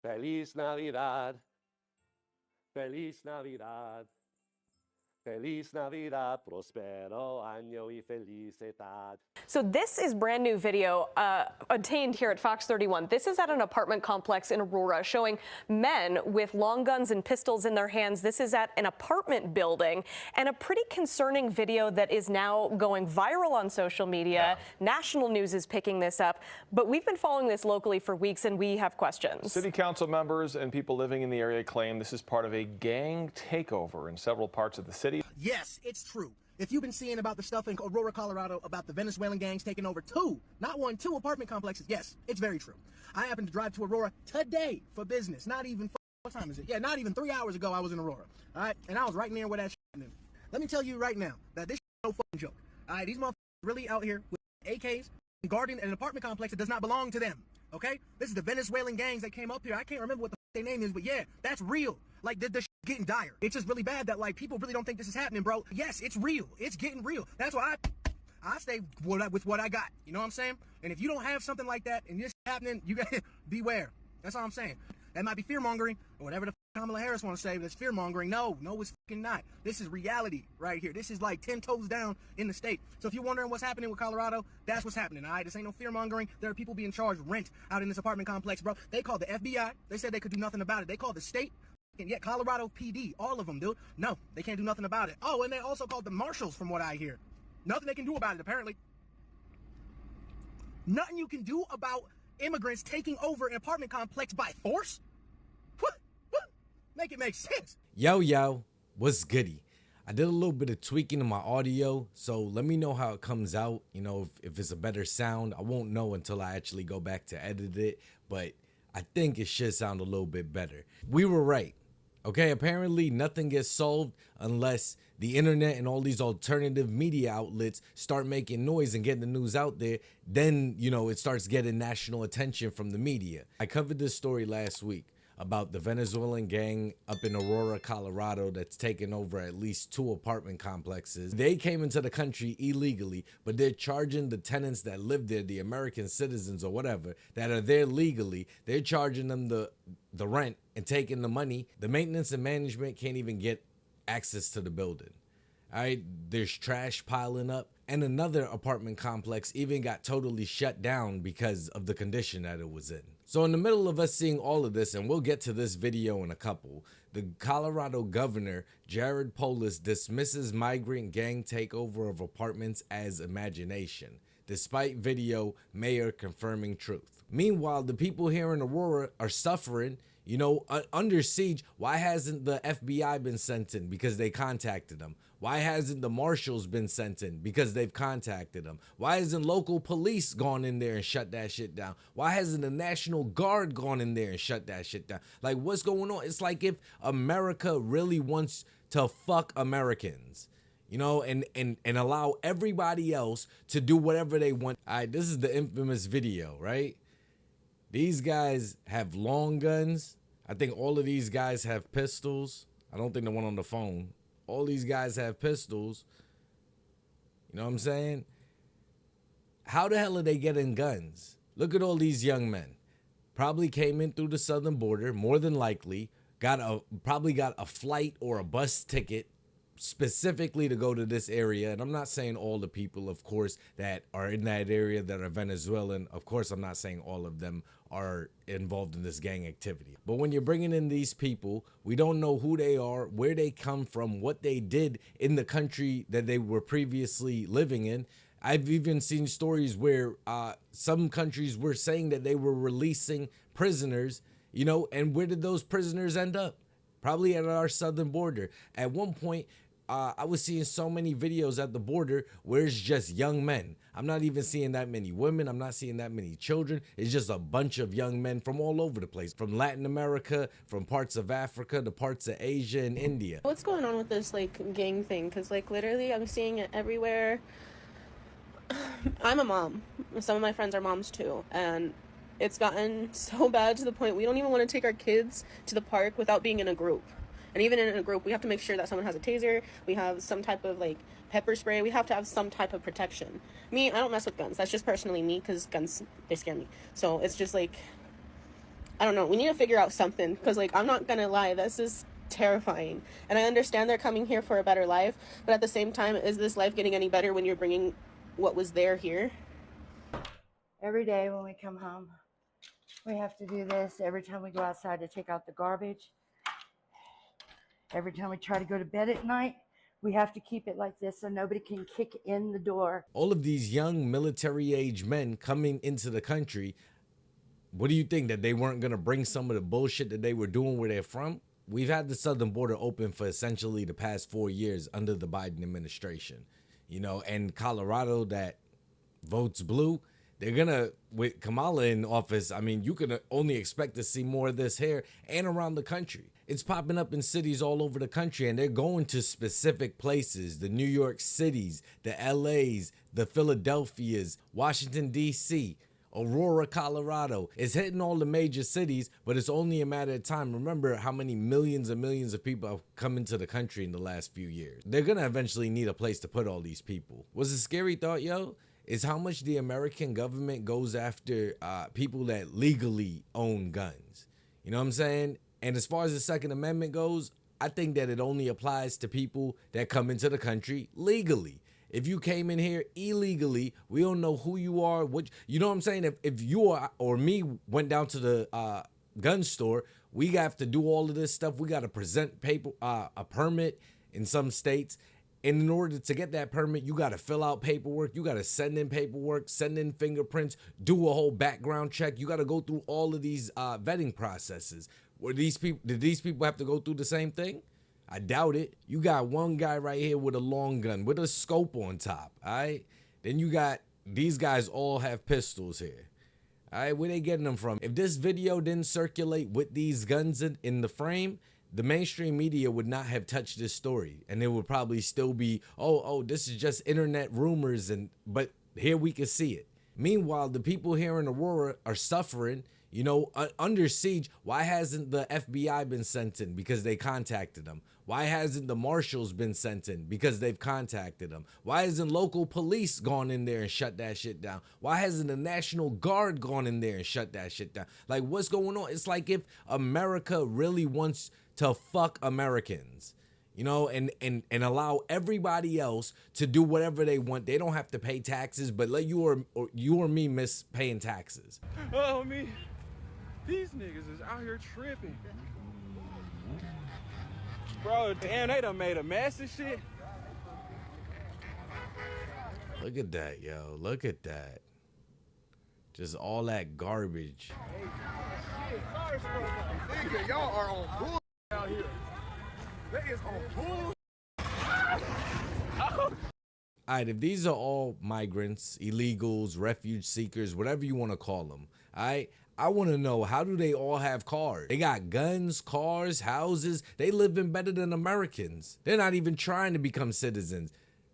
Feliz Navidad. Feliz Navidad. Feliz Navidad, prospero año y felicidad. So this is brand new video obtained here at Fox 31. This is at an apartment complex in Aurora showing men with long guns and pistols in their hands. This is at an apartment building, and a pretty concerning video that is now going viral on social media. Yeah. National news is picking this up, but we've been following this locally for weeks, and we have questions. City council members and people living in the area claim this is part of a gang takeover in several parts of the city. Yes, it's true. If you've been seeing about the stuff in Aurora, Colorado, about the Venezuelan gangs taking over two apartment complexes, yes, it's very true. I happened to drive to Aurora today for business. Not even, what time is it? Yeah, not even 3 hours ago I was in Aurora. All right, and I was right near where that shit happened. Let me tell you right now that this shit is no fucking joke. All right, these motherfuckers really out here with AKs and guarding an apartment complex that does not belong to them. Okay, this is the Venezuelan gangs that came up here. I can't remember what the their name is, but yeah, that's real. Like, the shit's getting dire. It's just really bad that, like, people really don't think this is happening, bro. Yes, it's real. It's getting real. That's why I stay with what I got. You know what I'm saying? And if you don't have something like that and this happening, you gotta beware. That's all I'm saying. That might be fear-mongering, or whatever the Kamala Harris want to say, that's fear-mongering. No, it's fucking not. This is reality right here. This is like 10 toes down in the state. So if you're wondering what's happening with Colorado, that's what's happening, all right? This ain't no fear-mongering. There are people being charged rent out in this apartment complex, bro. They called the FBI. They said they could do nothing about it. They called the state. And yet Colorado PD, all of them, dude. No, they can't do nothing about it. Oh, and they also called the marshals, from what I hear. Nothing they can do about it, apparently. Nothing you can do about immigrants taking over an apartment complex by force? What? Make it make sense. Yo, what's goody? I did a little bit of tweaking in my audio, so let me know how it comes out. You know, if it's a better sound. I won't know until I actually go back to edit it, but I think it should sound a little bit better. We were right. Okay, apparently nothing gets solved unless the internet and all these alternative media outlets start making noise and getting the news out there. Then, you know, it starts getting national attention from the media. I covered this story last week about the Venezuelan gang up in Aurora, Colorado that's taken over at least 2 apartment complexes. They came into the country illegally, but they're charging the tenants that live there, the American citizens or whatever, that are there legally, they're charging them the rent and taking the money. The maintenance and management can't even get access to the building. All right, there's trash piling up, and another apartment complex even got totally shut down because of the condition that it was in. So in the middle of us seeing all of this, and we'll get to this video in a couple, the Colorado governor, Jared Polis, dismisses migrant gang takeover of apartments as imagination, despite video mayor confirming truth. Meanwhile, the people here in Aurora are suffering, you know, under siege. Why hasn't the FBI been sent in? Because they contacted them. Why hasn't the marshals been sent in? Because they've contacted them. Why hasn't local police gone in there and shut that shit down? Why hasn't the National Guard gone in there and shut that shit down? Like, what's going on? It's like if America really wants to fuck Americans, you know, and allow everybody else to do whatever they want. All right, this is the infamous video, right? These guys have long guns. I think all of these guys have pistols. I don't think the one on the phone. All these guys have pistols. You know what I'm saying? How the hell are they getting guns? Look at all these young men. Probably came in through the southern border, more than likely. Probably got a flight or a bus ticket specifically to go to this area. And I'm not saying all the people, of course, that are in that area that are Venezuelan. Of course, I'm not saying all of them are involved in this gang activity. But when you're bringing in these people, we don't know who they are, where they come from, what they did in the country that they were previously living in. I've even seen stories where some countries were saying that they were releasing prisoners, you know, and where did those prisoners end up? Probably at our southern border. At one point, I was seeing so many videos at the border where it's just young men. I'm not even seeing that many women. I'm not seeing that many children. It's just a bunch of young men from all over the place, from Latin America, from parts of Africa to parts of Asia and India. What's going on with this, like, gang thing? Because, like, literally I'm seeing it everywhere. I'm a mom. Some of my friends are moms too, and it's gotten so bad to the point we don't even want to take our kids to the park without being in a group. And even in a group, we have to make sure that someone has a taser, we have some type of, like, pepper spray, we have to have some type of protection. Me, I don't mess with guns. That's just personally me, because guns, they scare me. So it's just, like, I don't know. We need to figure out something, because, like, I'm not gonna lie, this is terrifying. And I understand they're coming here for a better life, but at the same time, is this life getting any better when you're bringing what was there here? Every day when we come home, we have to do this. Every time we go outside to take out the garbage, every time we try to go to bed at night, we have to keep it like this so nobody can kick in the door. All of these young military-age men coming into the country, what do you think, that they weren't going to bring some of the bullshit that they were doing where they're from? We've had the southern border open for essentially the past 4 years under the Biden administration, you know, and Colorado that votes blue, they're gonna, with Kamala in office, I mean, you can only expect to see more of this here and around the country. It's popping up in cities all over the country, and they're going to specific places, the New York Cities, the LAs, the Philadelphias, Washington, D.C., Aurora, Colorado. It's hitting all the major cities, but it's only a matter of time. Remember how many millions and millions of people have come into the country in the last few years. They're gonna eventually need a place to put all these people. What's a scary thought, yo? Is how much the American government goes after people that legally own guns. You know what I'm saying? And as far as the Second Amendment goes, I think that it only applies to people that come into the country legally. If you came in here illegally, we don't know who you are, what, you know what I'm saying? If you or me went down to the gun store, we have to do all of this stuff. We got to present paper, a permit in some states. And in order to get that permit, you got to fill out paperwork. You got to send in paperwork, send in fingerprints, do a whole background check. You got to go through all of these vetting processes. Did these people have to go through the same thing? I doubt it. You got one guy right here with a long gun, with a scope on top, all right? Then you got, these guys all have pistols here. All right, where they getting them from? If this video didn't circulate with these guns in the frame, the mainstream media would not have touched this story, and it would probably still be, oh, this is just internet rumors, but here we can see it. Meanwhile, the people here in Aurora are suffering, you know, under siege. Why hasn't the FBI been sent in? Because they contacted them. Why hasn't the marshals been sent in? Because they've contacted them. Why hasn't local police gone in there and shut that shit down? Why hasn't the National Guard gone in there and shut that shit down? Like, what's going on? It's like if America really wants to fuck Americans, you know, and allow everybody else to do whatever they want. They don't have to pay taxes, but let you or me miss paying taxes. Oh, me. These niggas is out here tripping. Bro, damn, they done made a mess of shit. Look at that, yo. Look at that. Just all that garbage. Y'all are on bull out here. That is on bull. All right, if these are all migrants, illegals, refuge seekers, whatever you want to call them, all right, I want to know, how do they all have cars? They got guns, cars, houses. They living better than Americans. They're not even trying to become citizens.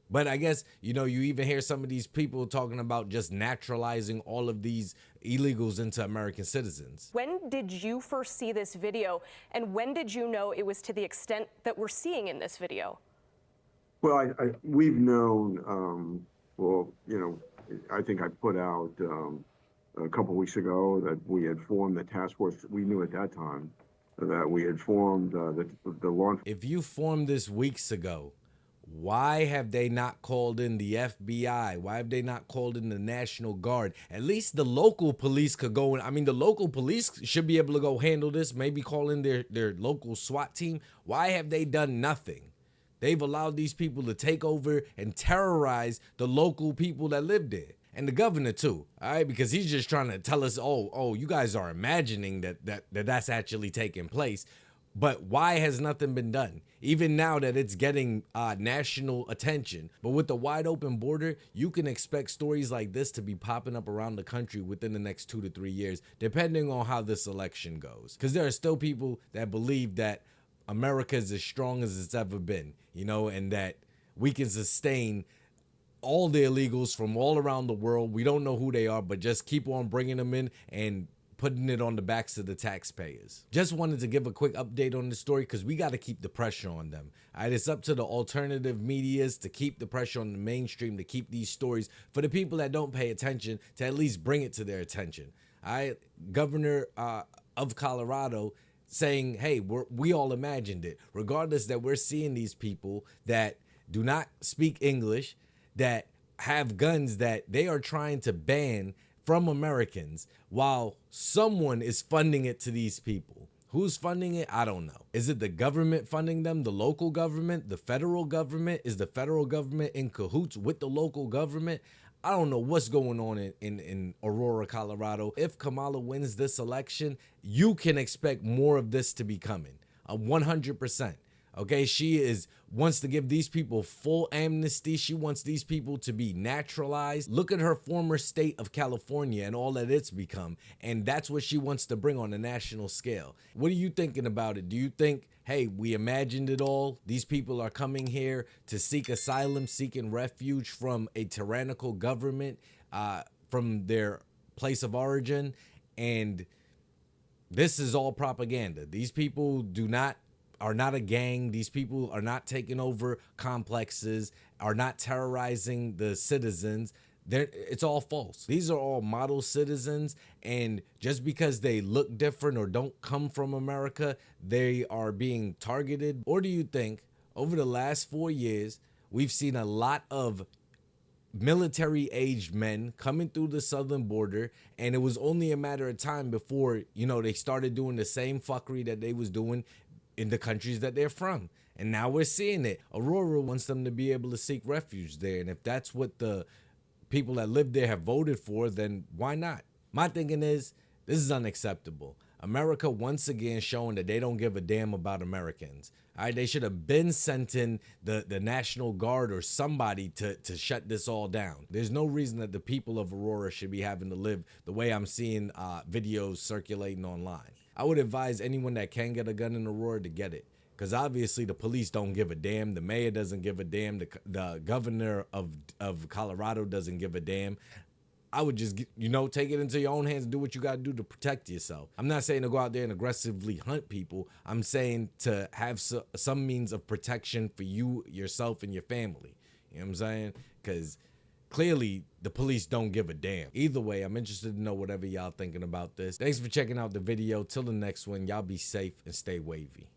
But I guess, you know, you even hear some of these people talking about just naturalizing all of these illegals into American citizens. When did you first see this video, and when did you know it was to the extent that we're seeing in this video? Well, we've known, well, you know, I think I put out a couple of weeks ago that we had formed the task force. We knew at that time that we had formed the law. If you formed this weeks ago, why have they not called in the FBI? Why have they not called in the National Guard? At least the local police could go in. I mean, the local police should be able to go handle this, maybe call in their local SWAT team. Why have they done nothing? They've allowed these people to take over and terrorize the local people that live there. And the governor too, all right? Because he's just trying to tell us, oh, you guys are imagining that's actually taking place. But why has nothing been done? Even now that it's getting national attention. But with the wide open border, you can expect stories like this to be popping up around the country within the next 2 to 3 years, depending on how this election goes. Because there are still people that believe that America is as strong as it's ever been, you know, and that we can sustain all the illegals from all around the world. We don't know who they are, but just keep on bringing them in and putting it on the backs of the taxpayers. Just wanted to give a quick update on the story because we got to keep the pressure on them. All right, it's up to the alternative medias to keep the pressure on the mainstream to keep these stories for the people that don't pay attention to at least bring it to their attention. All right, Governor of Colorado saying, hey, we all imagined it, regardless that we're seeing these people that do not speak English, that have guns that they are trying to ban from Americans, while someone is funding it to these people. Who's funding it? I don't know. Is it the government funding them? The local government? The federal government? Is the federal government in cahoots with the local government? I don't know what's going on in Aurora, Colorado. If Kamala wins this election, you can expect more of this to be coming. 100%. Okay, she wants to give these people full amnesty. She wants these people to be naturalized. Look at her former state of California and all that it's become. And that's what she wants to bring on a national scale. What are you thinking about it? Do you think, hey, we imagined it all? These people are coming here to seek asylum, seeking refuge from a tyrannical government, from their place of origin. And this is all propaganda. These people are not a gang. These people are not taking over complexes, are not terrorizing the citizens. It's all false. These are all model citizens, and just because they look different or don't come from America, they are being targeted? Or do you think over the last 4 years, we've seen a lot of military-aged men coming through the southern border, and it was only a matter of time before, they started doing the same fuckery that they was doing in the countries that they're from? And now we're seeing it. Aurora wants them to be able to seek refuge there. And if that's what the people that live there have voted for, then why not? My thinking is, this is unacceptable. America once again showing that they don't give a damn about Americans. All right, they should have been sent in the National Guard or somebody to shut this all down. There's no reason that the people of Aurora should be having to live the way I'm seeing videos circulating online. I would advise anyone that can get a gun in Aurora to get it, because obviously the police don't give a damn. The mayor doesn't give a damn. The governor of Colorado doesn't give a damn. I would just, take it into your own hands and do what you got to do to protect yourself. I'm not saying to go out there and aggressively hunt people. I'm saying to have some means of protection for you, yourself, and your family. You know what I'm saying? Because clearly, the police don't give a damn. Either way, I'm interested to know whatever y'all thinking about this. Thanks for checking out the video. Till the next one, y'all be safe and stay wavy.